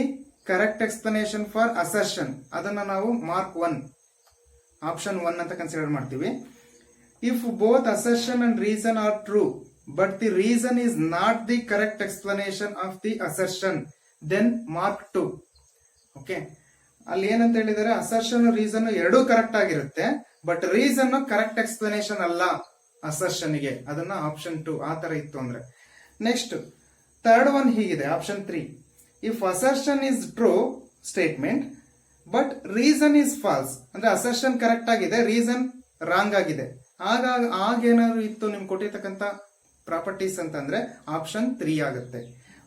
correct explanation for assertion, ಅದನ್ನ ನಾವು ಮಾರ್ಕ್ 1 ಆಪ್ಷನ್ 1 ಅಂತ ಕನ್ಸಿಡರ್ ಮಾಡ್ತೀವಿ. If both assertion and reason are true but the reason is not the correct explanation of the assertion, then mark 2. Okay, ಅಲ್ಲಿ ಏನಂತ ಹೇಳಿದರೆ ಅಸರ್ಷನ್ ರೀಸನ್ ಎರಡೂ ಕರೆಕ್ಟ್ ಆಗಿರುತ್ತೆ, ಬಟ್ ರೀಸನ್ ಕರೆಕ್ಟ್ ಎಕ್ಸ್ಪ್ಲನೇಷನ್ ಅಲ್ಲ ಅಸರ್ಷನ್ ಗೆ, ಅದನ್ನ ಆಪ್ಷನ್ 2 ಆ ತರ ಇತ್ತು ಅಂದ್ರೆ. ನೆಕ್ಸ್ಟ್ ಥರ್ಡ್ ಒನ್ ಹೀಗಿದೆ, option 3. If assertion is true statement but reason is false, ಅಂದ್ರೆ ಅಸರ್ಷನ್ ಕರೆಕ್ಟ್ ಆಗಿದೆ, ರೀಸನ್ ರಾಂಗ್ ಆಗಿದೆ. ಆಗೇನಾದ್ರು ಇತ್ತು ನಿಮ್ಗೆ ಕೊಟ್ಟಿರ್ತಕ್ಕಂಥ ಪ್ರಾಪರ್ಟೀಸ್ ಅಂತಂದ್ರೆ ಆಪ್ಷನ್ 3 ಆಗುತ್ತೆ.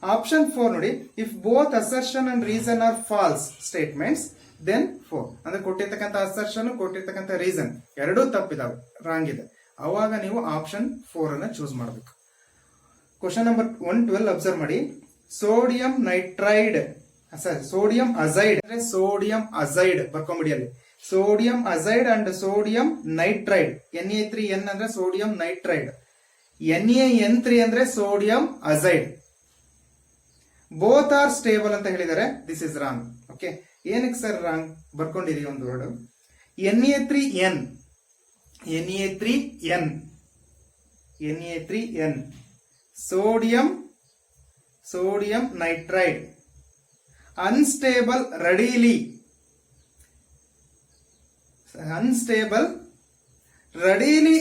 ಆಪ್ಷನ್ 4 ನೋಡಿ, if both assertion and reason are false statements then 4, ಅಂದ್ರೆ ಕೊಟ್ಟಿರ್ತಕ್ಕಂಥ ಅಸರ್ಷನ್ ಕೊಟ್ಟಿರ್ತಕ್ಕಂಥ ರೀಸನ್ ಎರಡೂ ತಪ್ಪಿದಾವೆ, ರಾಂಗ್ ಇದೆ. ಅವಾಗ ನೀವು ಆಪ್ಷನ್ 4 ಅನ್ನ ಚೂಸ್ ಮಾಡಬೇಕು. ಕ್ವಶನ್ ನಂಬರ್ 112 ಅಬ್ಸರ್ವ್ ಮಾಡಿ. ಸೋಡಿಯಂ ನೈಟ್ರೈಡ್, ಸೋಡಿಯಂ ಅಜೈಡ್ ಅಂದ್ರೆ ಸೋಡಿಯಂ ಅಜೈಡ್ ಬರ್ಕೊಂಬಿಡಿ ಅಲ್ಲಿ. Sodium azide and sodium nitride, Na3N ಅಂದ್ರೆ ಸೋಡಿಯಂ ನೈಟ್ರೈಡ್, NaN3 ಅಂದ್ರೆ sodium azide. Both are stable ಅಂತ ಹೇಳಿದ್ದಾರೆ. This is wrong. ಓಕೆ, ಏನಕ್ಕೆ ಸರ್ ರಾಂಗ್? ಬರ್ಕೊಂಡಿರಿ ಒಂದು word, Na3N, Na3N sodium nitride, unstable readily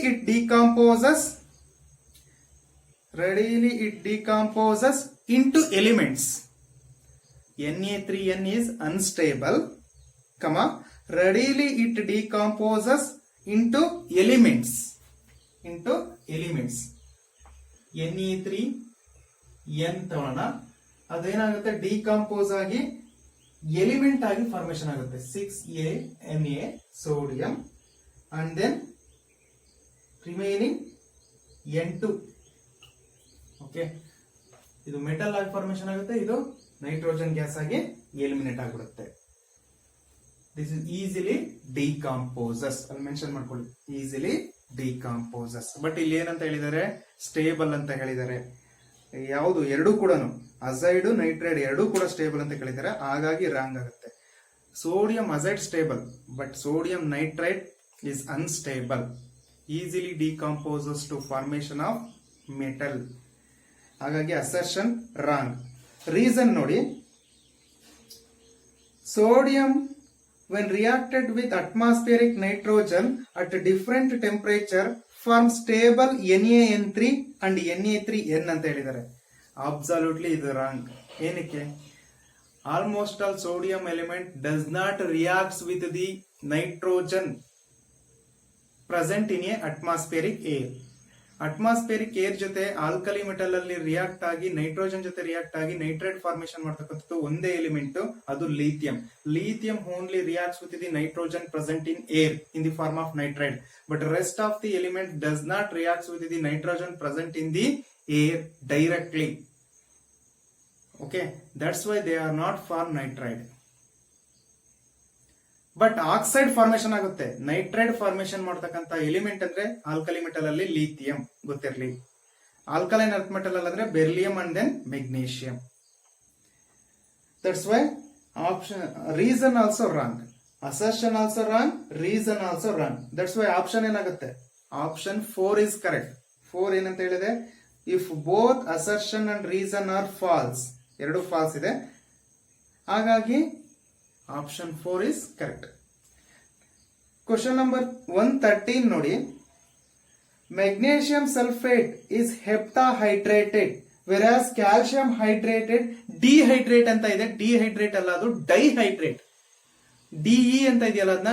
it decomposes into elements. Na3N is unstable, readily it decomposes into elements. Na3N ತಗೊಳ್ಳೋಣ, ಅದೇನಾಗುತ್ತೆ ಡಿಕಂಪೋಸ್ ಆಗಿ ಎಲಿಮೆಂಟ್ ಆಗಿ ಫಾರ್ಮೇಶನ್ ಆಗುತ್ತೆ. 6A sodium and then remaining N2. Okay, ಇದು ಮೆಟಲ್ ಆಗಿ ಫಾರ್ಮೇಶನ್ ಆಗುತ್ತೆ, ಇದು ನೈಟ್ರೋಜನ್ ಗ್ಯಾಸ್ ಆಗಿ ಎಲಿಮಿನೇಟ್ ಆಗಿಬಿಡುತ್ತೆ. ದಿಸ್ ಇಸ್ ಈಸಿಲಿ ಡಿಕಂಪೋಸಸ್, ಅಲ್ಲಿ ಮೆನ್ಷನ್ ಮಾಡ್ಕೊಳ್ಳಿ, ಈಸಿಲಿ ಡಿಕಂಪೋಸಸ್. ಬಟ್ ಇಲ್ಲಿ ಏನಂತ ಹೇಳಿದ್ದಾರೆ? ಸ್ಟೇಬಲ್ ಅಂತ ಹೇಳಿದ್ದಾರೆ. ಯಾವುದು? ಎರಡೂ ಕೂಡ ಅಜೈಡ್ ನೈಟ್ರೈಡ್ ಎರಡೂ ಕೂಡ ಸ್ಟೇಬಲ್ ಅಂತ ಕೇಳಿದ್ದಾರೆ, ಹಾಗಾಗಿ ರಾಂಗ್ ಆಗುತ್ತೆ. Sodium azide stable, but sodium nitride is unstable, easily decomposes to formation of metal. ಹಾಗಾಗಿ ಅಸರ್ಷನ್ ರಾಂಗ್. ರೀಸನ್ ನೋಡಿ, sodium when reacted with atmospheric nitrogen at different temperature form stable NaN3 and Na3N ಅಂತ ಹೇಳಿದ್ದಾರೆ. ಅಬ್ಸಲ್ಯೂಟ್ಲಿ ಇದು ರಾಂಗ್. ಏನಕ್ಕೆ? Almost all sodium element does not reacts with the nitrogen present in a atmospheric air. Atmospheric air ಜೊತೆ ಆಲ್ಕಲಿ ಮೆಟಲ್ ಅಲ್ಲಿ ರಿಯಾಕ್ಟ್ ಆಗಿ ನೈಟ್ರೋಜನ್ ಜೊತೆ ರಿಯಾಕ್ಟ್ ಆಗಿ ನೈಟ್ರೇಟ್ ಫಾರ್ಮೇಶನ್ ಮಾಡ್ತಕ್ಕಂಥದ್ದು ಒಂದೇ ಎಲಿಮೆಂಟ್, ಅದು lithium. Lithium only reacts with the nitrogen present in air in the form of nitride, but rest of the element does not reacts with the nitrogen present in the air directly. Okay, that's why they are not form nitride. But oxide formation ಆಗುತ್ತೆ. ನೈಟ್ರೈಡ್ ಫಾರ್ಮೇಶನ್ ಮಾಡ್ತಕ್ಕಂಥ ಎಲಿಮೆಂಟ್ ಅಂದ್ರೆ ಆಲ್ಕಲಿ ಮೆಟಲ್ ಅಲ್ಲಿ ಲಿಥಿಯಂ ಗೊತ್ತಿರಲಿ. ಆಲ್ಕಲೈನ್ ಅರ್ತ್ ಮೆಟಲ್ ಅಂದ್ರೆ beryllium and then magnesium. That's why option reason also wrong, assertion also wrong, reason also wrong. That's why option ಏನಾಗುತ್ತೆ? Option 4 is correct. 4 ಏನಂತ ಹೇಳಿದೆ? If both assertion and reason are false, ಎರಡು ಫಾಲ್ಸ್ ಇದೆ, ಹಾಗಾಗಿ option 4 is correct. Question number 113 ನೋಡಿ. Magnesium sulphate is heptahydrated versus calcium hydrated dihydrate ಅಂತ ಇದೆ. ಡಿಹೈಡ್ರೇಟ್ ಅಲ್ಲ, ಅದು ಡೈಹೈಡ್ರೇಟ್. ಡಿಇ ಅಂತ ಇದೆಯಲ್ಲ, ಅದನ್ನ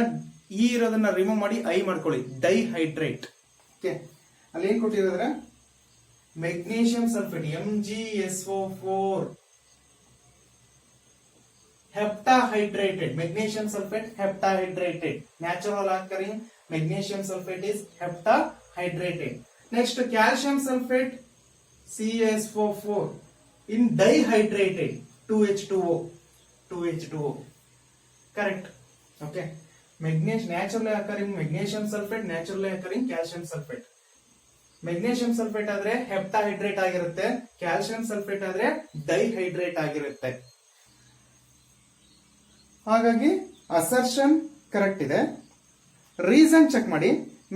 ಇ ಇರೋದನ್ನ ರಿಮೂವ್ ಮಾಡಿ ಐ ಮಾಡ್ಕೊಳ್ಳಿ, ಡೈಹೈಡ್ರೇಟ್. ಓಕೆ, ಅಲ್ಲಿ ಏನ್ ಕೊಟ್ಟಿರೋದ್ರೆ magnesium sulphate MgSO4 heptahydrated. Magnesium sulfate heptahydrated. Natural occurring magnesium sulfate is heptahydrated. Next, calcium sulfate CaSO4 in dihydrated 2H2O. 2H2O. Correct. Okay. Magnesium naturally occurring magnesium sulfate, naturally occurring calcium sulfate. Magnesium sulphate ಆದ್ರೆ ಹೆಪ್ಟಾಹೈಡ್ರೇಟ್ ಆಗಿರುತ್ತೆ, ಕ್ಯಾಲ್ಸಿಯಂ ಸಲ್ಫೇಟ್ ಆದ್ರೆ ಡೈಹೈಡ್ರೇಟ್ ಆಗಿರುತ್ತೆ. ಹಾಗಾಗಿ ಅಸರ್ಷನ್ ಕರೆಕ್ಟ್ ಇದೆ. ರೀಸನ್ ಚೆಕ್ ಮಾಡಿ.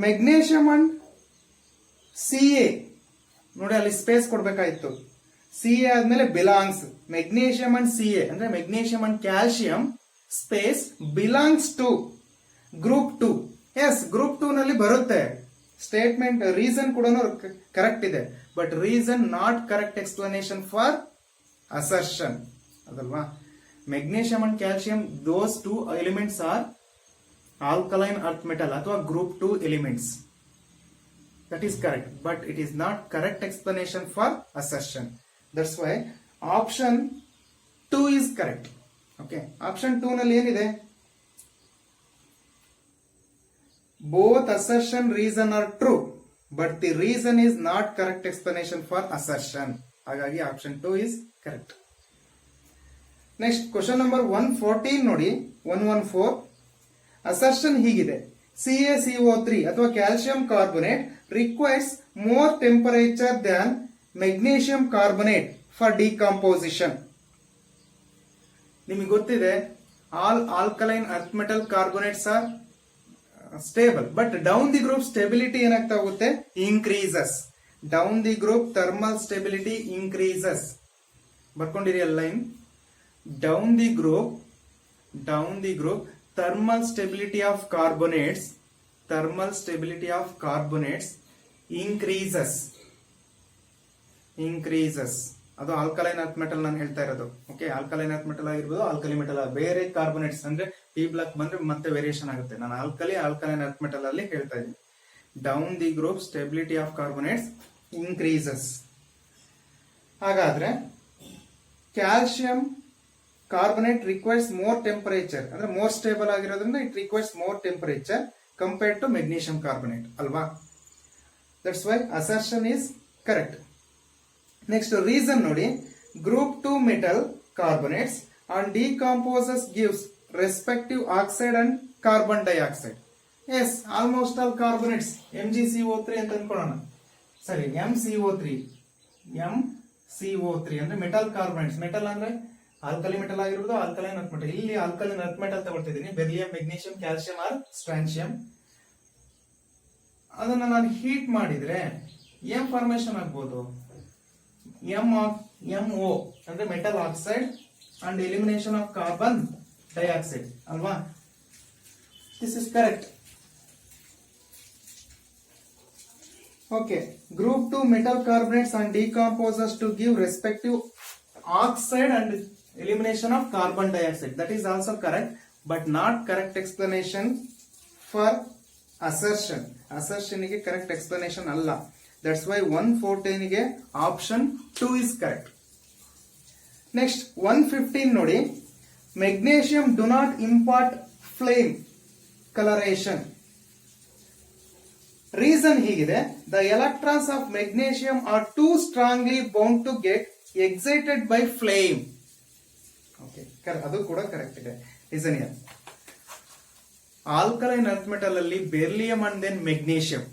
ಮೆಗ್ನೀಷಿಯಂ ಅಂಡ್ Ca ನೋಡಿ, ಅಲ್ಲಿ ಸ್ಪೇಸ್ ಕೊಡ್ಬೇಕಾಯ್ತು. Ca ಆದ್ಮೇಲೆ ಬಿಲಾಂಗ್ಸ್. ಮೆಗ್ನೀಷಿಯಂ ಅಂಡ್ Ca ಅಂದ್ರೆ magnesium and calcium space belongs to group 2. Yes, group 2 ನಲ್ಲಿ ಬರುತ್ತೆ. ಸ್ಟೇಟ್ಮೆಂಟ್ ರೀಸನ್ ಕೂಡ ಕರೆಕ್ಟ್ ಇದೆ, but reason not correct explanation for assertion ಅದಲ್ವಾ. Magnesium and calcium those 2 elements are alkaline earth metal ಅಥವಾ group 2 elements. That is correct, but it is not correct explanation for assertion. That's why option 2 is correct. Okay, option 2 ನಲ್ಲಿ ಏನಿದೆ? Both assertion reason are true, but the reason is not correct explanation for assertion. ಹಾಗಾಗಿ option 2 is correct. Next, question number 114 ನೋಡಿ. 114 assertion ಹೀಗಿದೆ: CaCO3 ಅಥವಾ calcium carbonate requires more temperature than magnesium carbonate for decomposition. ನಿಮಗೆ ಗೊತ್ತಿದೆ, all alkaline earth metal carbonates are stable, but down the group stability ಏನಾಗ್ತಾ ಹೋಗುತ್ತೆ? increases. down the group thermal stability increases. ಬರ್ಕೊಂಡಿರಿ line. down the group thermal stability of carbonates increases. ಅದು ಆಲ್ಕಲೈನ್ ಅರ್ತ್ ಮೆಟಲ್ ನಾನು ಹೇಳ್ತಾ ಇರೋದು. ಓಕೆ, ಆಲ್ಕಲೈನ್ ಅರ್ತ್ ಮೆಟಲ್ ಆಗಿರ್ಬೋದು, ಆಲ್ಕಲಿ ಮೆಟಲ್ ಬೇರೆ ಕಾರ್ಬೋನೇಟ್ಸ್ ಅಂದ್ರೆ ಪಿ ಬ್ಲಾಕ್ ಬಂದ್ರೆ ಮತ್ತೆ ವೇರಿಯೇಷನ್ ಆಗುತ್ತೆ. ನಾನು ಆಲ್ಕಲೈನ್ ಅರ್ತ್ ಮೆಟಲ್ ಅಲ್ಲಿ ಹೇಳ್ತಾ ಇದ್ದೀನಿ. Down the group stability of carbonates increases. ಹಾಗಾದ್ರೆ calcium carbonate requires more temperature, ಅಂದ್ರೆ ಮೋರ್ ಸ್ಟೇಬಲ್ ಆಗಿರೋದ್ರಿಂದ it requires more temperature compared to magnesium carbonate ಅಲ್ವಾ. That's why assertion is correct. Next reason ನೋಡಿ. Group 2 metal carbonates and decomposes gives respective oxide and carbon dioxide. Yes, almost all carbonates MgCO3 ಅಂತ ಅನ್ಕೊಳ್ಳೋಣ. ಸರಿ, MCO3 ಅಂದ್ರೆ ಮೆಟಲ್ ಕಾರ್ಬೋನೇಟ್ಸ್. ಮೆಟಲ್ ಅಂದ್ರೆ ಆಲ್ಕಲಿ ಮೆಟಲ್ ಆಗಿರ್ಬೋದು, ಆಲ್ಕಲೈನ್ ಅರ್ತ್ ಮೆಟಲ್. ಇಲ್ಲಿ ಆಲ್ಕಲೈನ್ ಅರ್ತ್ ಮೆಟಲ್ ತಗೊಳ್ತಿದ್ದೀನಿ. Beryllium, magnesium, calcium or strontium. ಅದನ್ನ ನಾನು ಹೀಟ್ ಮಾಡಿದ್ರೆ ಏನ್ ಫಾರ್ಮೇಶನ್ ಆಗ್ಬೋದು? MO ಅಂದ್ರೆ metal oxide and elimination of carbon dioxide ಅಲ್ವಾ. This is correct. Okay, group 2 metal carbonates and decomposers to give respective oxide and elimination of carbon dioxide. That is also correct, but not correct explanation for assertion. Assertion ಗೆ correct explanation ಅಲ್ಲ. That's why 114 ಗೆ option 2 is correct. Next 115 ನೋಡಿ, magnesium do not impart flame coloration. Reason ಹೀಗಿದೆ, the electrons of magnesium are too strongly bound to get excited by flame. Okay, ಅದು ಕೂಡ ಕರೆಕ್ಟ್ ಇದೆ. Reason here, alkaline earth metal ಅಲ್ಲಿ beryllium and then magnesium,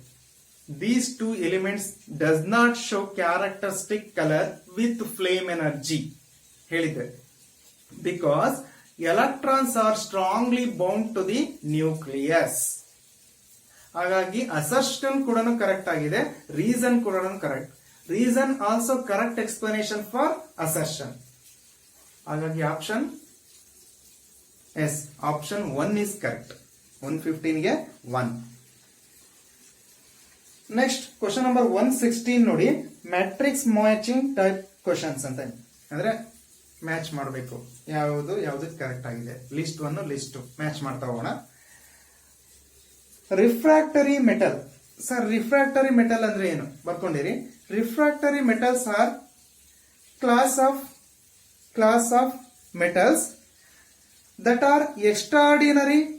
these two elements does not show characteristic color with flame energy ಹೇಳಿದೆ, because electrons are strongly bound to the nucleus. ಹಾಗಾಗಿ ಅಸರ್ಷನ್ ಕೂಡ ಕರೆಕ್ಟ್ ಆಗಿದೆ, ರೀಸನ್ ಕೂಡ correct. Reason also correct explanation for assertion. ಹಾಗಾಗಿ option yes, option 1 is correct. 115 ಗೆ 1. ನೆಕ್ಸ್ಟ್ ಕ್ವಶನ್ ನಂಬರ್ 116 ನೋಡಿ, ಮ್ಯಾಟ್ರಿಕ್ಸ್ ಮ್ಯಾಚಿಂಗ್ ಟೈಪ್ ಕ್ವಶನ್ಸ್ ಅಂತ, ಅಂದ್ರೆ ಮ್ಯಾಚ್ ಮಾಡಬೇಕು ಯಾವುದು ಕರೆಕ್ಟ್ ಆಗಿದೆ. ಲಿಸ್ಟ್ 1 ಲಿಸ್ಟ್ 2 ಮ್ಯಾಚ್ ಮಾಡ್ತಾ ಹೋಗೋಣ. Refractory metal. Sir refractory metal ಅಂದ್ರೆ ಏನು ಬರ್ಕೊಂಡಿರಿ. Refractory metals are class of metals that are extraordinarily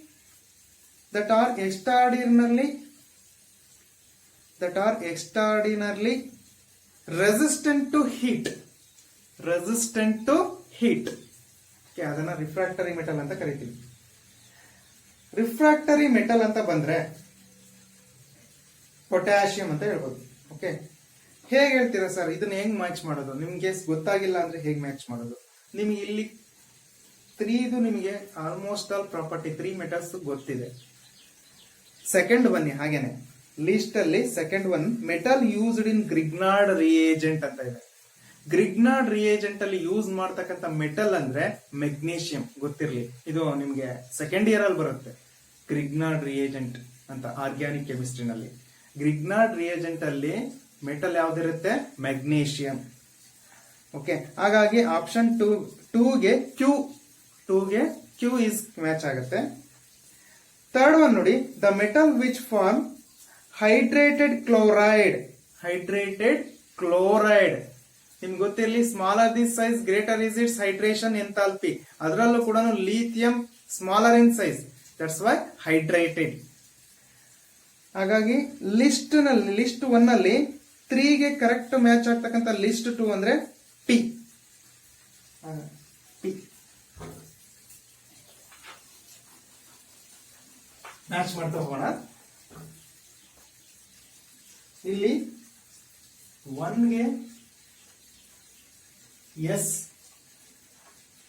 resistant to heat. ಅದನ್ನ ರಿಫ್ರಾಕ್ಟರಿ ಮೆಟಲ್ ಅಂತ ಕರಿತೀವಿ. ರಿಫ್ರಾಕ್ಟರಿ ಮೆಟಲ್ ಅಂತ ಬಂದ್ರೆ ಪೊಟ್ಯಾಷಿಯಂ ಅಂತ ಹೇಳ್ಬೋದು. ಓಕೆ, ಹೇಗೆ ಹೇಳ್ತೀರಾ ಸರ್ ಇದನ್ನ ಹೆಂಗ್ ಮ್ಯಾಚ್ ಮಾಡೋದು? ನಿಮ್ಗೆ ಗೊತ್ತಾಗಿಲ್ಲ ಅಂದ್ರೆ ಹೇಗ್ ಮ್ಯಾಚ್ ಮಾಡೋದು? ನಿಮ್ಗೆ ಇಲ್ಲಿ 3 ನಿಮಗೆ ಆಲ್ಮೋಸ್ಟ್ ಆಲ್ ಪ್ರಾಪರ್ಟಿ 3 ಮೆಟಲ್ಸ್ ಗೊತ್ತಿದೆ. ಸೆಕೆಂಡ್ ಬನ್ನಿ, ಹಾಗೇನೆ ಲಿಸ್ಟ್ ಅಲ್ಲಿ second one metal used in Grignard reagent ಅಂತ ಇದೆ. ಗ್ರಿಗ್ನಾರ್ಡ್ ರಿಯೇಜೆಂಟ್ ಅಲ್ಲಿ ಯೂಸ್ ಮಾಡ್ತಕ್ಕಂಥ ಮೆಟಲ್ ಅಂದ್ರೆ ಮೆಗ್ನೀಷಿಯಂ. ಗೊತ್ತಿರ್ಲಿ, ಇದು ನಿಮ್ಗೆ ಸೆಕೆಂಡ್ ಇಯರ್ ಅಲ್ಲಿ ಬರುತ್ತೆ. ಗ್ರಿಗ್ನಾರ್ಡ್ ರಿಯೇಜೆಂಟ್ ಅಂತ ಆರ್ಗ್ಯಾನಿಕ್ ಕೆಮಿಸ್ಟ್ರಿನಲ್ಲಿ ಗ್ರಿಗ್ನಾರ್ಡ್ ರಿಯೇಜೆಂಟ್ ಅಲ್ಲಿ ಮೆಟಲ್ ಯಾವ್ದಿರುತ್ತೆ? ಮೆಗ್ನೀಷಿಯಂ. ಓಕೆ, ಹಾಗಾಗಿ ಆಪ್ಷನ್ 2 ಗೆ ಕ್ಯೂ ಇಸ್ ಮ್ಯಾಚ್ ಆಗುತ್ತೆ. ಥರ್ಡ್ ಒನ್ ನೋಡಿ, the metal which form hydrated chloride. ನಿಮ್ಗೆ ಗೊತ್ತಿರಲಿ, smaller the size greater is its hydration enthalpy. ಅದರಲ್ಲೂ ಕೂಡ lithium smaller in size, that's why hydrated. ಹಾಗಾಗಿ ಲಿಸ್ಟ್ 1 ಅಲ್ಲಿ 3 ಗೆ ಕರೆಕ್ಟ್ ಮ್ಯಾಚ್ ಆಗ್ತಕ್ಕಂಥ ಲಿಸ್ಟ್ 2 ಅಂದ್ರೆ ಪಿ. ಮ್ಯಾಚ್ ಮಾಡ್ತಾ ಹೋಗೋಣ. ಇಲ್ಲಿ 1 ಗೆ ಎಸ್,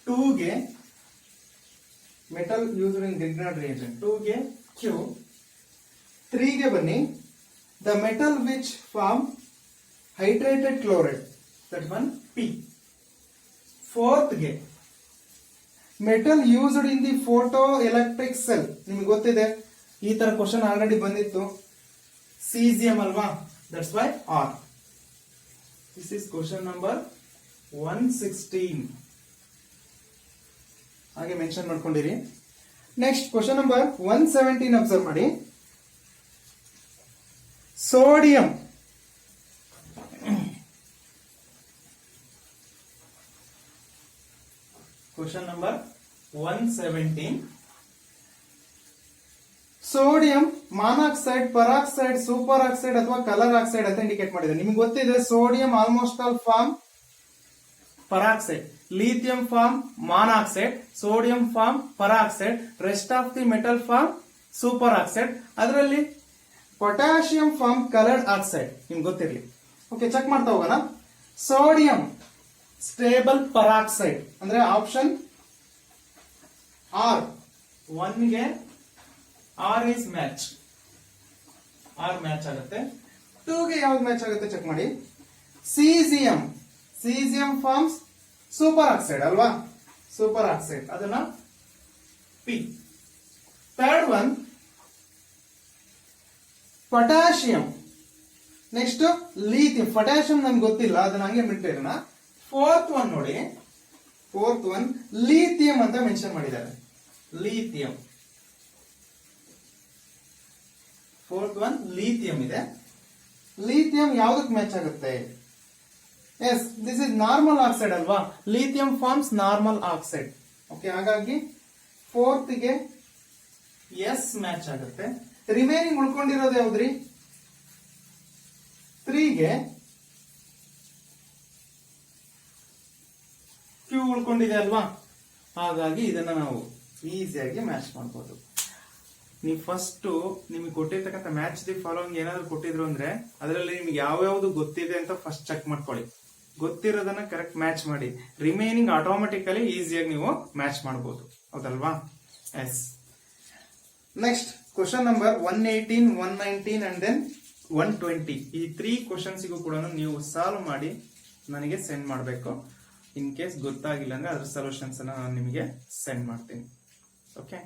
2 ಗೆ metal used in Grignard reagent, 2 ಗೆ ಕ್ಯೂ. 3 ಗೆ ಬನ್ನಿ, the metal which form hydrated chloride, that one P. 4th ಗೆ metal used in the photo electric cell. ನಿಮ್ಗೆ ಗೊತ್ತಿದೆ, ಈ ತರ ಕ್ವಶನ್ ಆಲ್ರೆಡಿ ಬಂದಿತ್ತು. ಸೀಸಿಯಂ ಅಲ್ವಾ, that's why R. This is question number 116. ಹಾಗೆ ಮೆನ್ಷನ್ ಮಾಡ್ಕೊಂಡಿರಿ. ನೆಕ್ಸ್ಟ್ ಕ್ವಶನ್ ನಂಬರ್ 117 ಅಬ್ಸರ್ವ್ ಮಾಡಿ. Sodium. Question number 117. Sodium monoxide, peroxide, superoxide ಅಥವಾ ಕಲರ್ ಆಕ್ಸೈಡ್ ಅಂತ ಇಂಡಿಕೇಟ್ ಮಾಡಿದೆ. ನಿಮ್ಗೆ ಗೊತ್ತಿದೆ, sodium almost all form peroxide, lithium form monoxide, sodium form peroxide, rest of the metal form superoxide. ಅದರಲ್ಲಿ potassium form colored oxide. ನಿಮ್ಗೆ ಗೊತ್ತಿರಲಿ. ಓಕೆ, ಚೆಕ್ ಮಾಡ್ತಾ ಹೋಗೋಣ. ಸೋಡಿಯಂ ಸ್ಟೇಬಲ್ ಪರಾಕ್ಸೈಡ್ ಅಂದ್ರೆ ಆಪ್ಷನ್ ಆರ್. 1 ಗೆ R is match, R match ಆಗುತ್ತೆ. 2 ಗೆ ಯಾವ್ದು ಮ್ಯಾಚ್ ಆಗುತ್ತೆ ಚೆಕ್ ಮಾಡಿ. ಸೀಸಿಯಂ ಫಾರ್ಮ್ಸ್ ಸೂಪರ್ ಆಕ್ಸೈಡ್ ಅಲ್ವಾ, ಸೂಪರ್ ಆಕ್ಸೈಡ್, ಅದನ್ನ P. Third one potassium next lithium, potassium ನನ್ಗೆ ಗೊತ್ತಿಲ್ಲ, ಅದನ್ನ ಹಂಗೆ ಬಿಟ್ಟಿರೋಣ. ಫೋರ್ತ್ ಒನ್ ನೋಡಿ, ಫೋರ್ತ್ ಒನ್ ಲೀಥಿಯಂ ಅಂತ ಮೆನ್ಷನ್ ಮಾಡಿದ್ದಾರೆ. ಲೀಥಿಯಂ, ಫೋರ್ತ್ ಒನ್ ಲೀಥಿಯಂ ಇದೆ. ಲೀಥಿಯಂ ಯಾವ್ದಕ್ಕೆ ಮ್ಯಾಚ್ ಆಗುತ್ತೆ? S, this is normal oxide ಅಲ್ವಾ, lithium forms normal oxide. Okay, ಹಾಗಾಗಿ ಫೋರ್ತ್ ಗೆ ಎಸ್ ಮ್ಯಾಚ್ ಆಗುತ್ತೆ. ರಿಮೈನಿಂಗ್ ಉಳ್ಕೊಂಡಿರೋದು ಯಾವ್ದ್ರಿ? 3 ಗೆ ಕ್ಯೂ ಉಳ್ಕೊಂಡಿದೆ ಅಲ್ವಾ, ಹಾಗಾಗಿ ಇದನ್ನ ನಾವು ಈಸಿಯಾಗಿ ಮ್ಯಾಚ್ ಮಾಡಬಹುದು. ನೀವು ಫಸ್ಟ್ ನಿಮಗೆ ಕೊಟ್ಟಿರ್ತಕ್ಕಂಥ ಮ್ಯಾಚ್ ದಿ ಫಾಲೋವಿಂಗ್ ಏನಾದ್ರು ಕೊಟ್ಟಿದ್ರು ಅಂದ್ರೆ ಅದರಲ್ಲಿ ನಿಮ್ಗೆ ಯಾವ್ಯಾವ್ದು ಗೊತ್ತಿದೆ ಅಂತ ಫಸ್ಟ್ ಚೆಕ್ ಮಾಡ್ಕೊಳ್ಳಿ. ಗೊತ್ತಿರೋದನ್ನ ಕರೆಕ್ಟ್ ಮ್ಯಾಚ್ ಮಾಡಿ, ರಿಮೈನಿಂಗ್ ಆಟೋಮೆಟಿಕಲಿ ಈಸಿಯಾಗಿ ನೀವು ಮ್ಯಾಚ್ ಮಾಡಬಹುದು. ಹೌದಲ್ವಾ? Yes. Next question number 118, 119 and then 120. ಈ 3 ಕ್ವಶನ್ಸ್ಗೂ ಕೂಡ ನೀವು ಸಾಲ್ವ್ ಮಾಡಿ ನನಗೆ ಸೆಂಡ್ ಮಾಡಬೇಕು. ಇನ್ ಕೇಸ್ ಗೊತ್ತಾಗಿಲ್ಲ ಅಂದ್ರೆ ಅದ್ರ ಸೊಲ್ಯೂಷನ್ಸ್ ಅನ್ನ ನಾನು ನಿಮಗೆ ಸೆಂಡ್ ಮಾಡ್ತೀನಿ. ಓಕೆ.